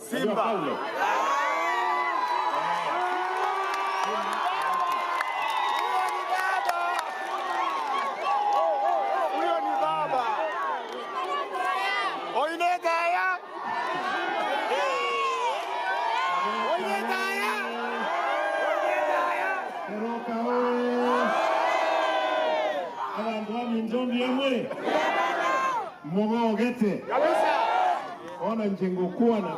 Simba. Huyo ni baba. Oinegaya. Oinegaya. Keroka oye. Abantu baminjombi yemwe. Mugogete. Kabisa. Ona njengo kuona.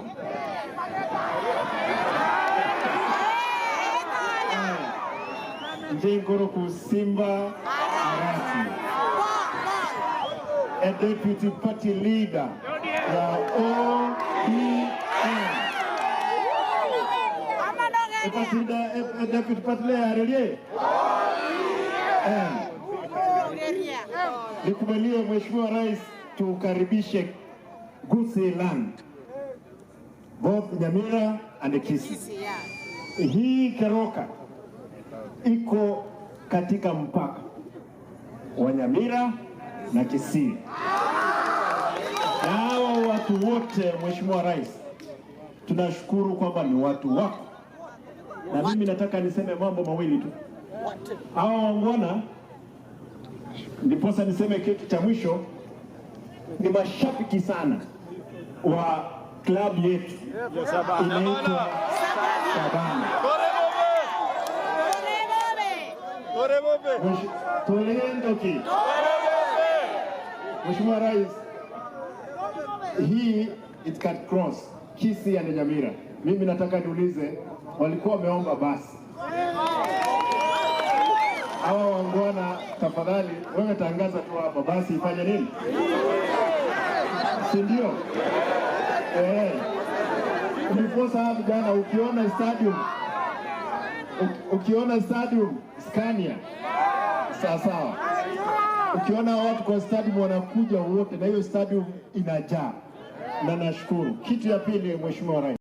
Njengoro ku Simba Arati. A deputy party leader ya ODM. A deputy party leader ODM. Nikubalie Mheshimiwa Rais tukaribishe Gusii Land, both Nyamira and Kisii. Hii Keroka iko katika mpaka wa Nyamira na Kisii. Na hawa watu wote Mheshimiwa Rais, tunashukuru kwamba ni watu wako. Na mimi nataka niseme mambo mawili tu. Hawa wangwana, ndiposa niseme kitu cha mwisho, ni mashabiki sana wa klabu yetu inaitwa Shabana. Tolendoki. Mheshimiwa Rais, hii it can cross Kisii and Nyamira. Mimi nataka niulize, walikuwa wameomba basi. Hawa wangwana, tafadhali wewe tangaza tu hapa basi ifanye nini? Si ndio? Ndiposa vijana ukiona stadium Scania sawa. Ukiona watu kwa stadium wanakuja wote na hiyo stadium inajaa. Na nashukuru. Kitu ya pili Mheshimiwa Rais.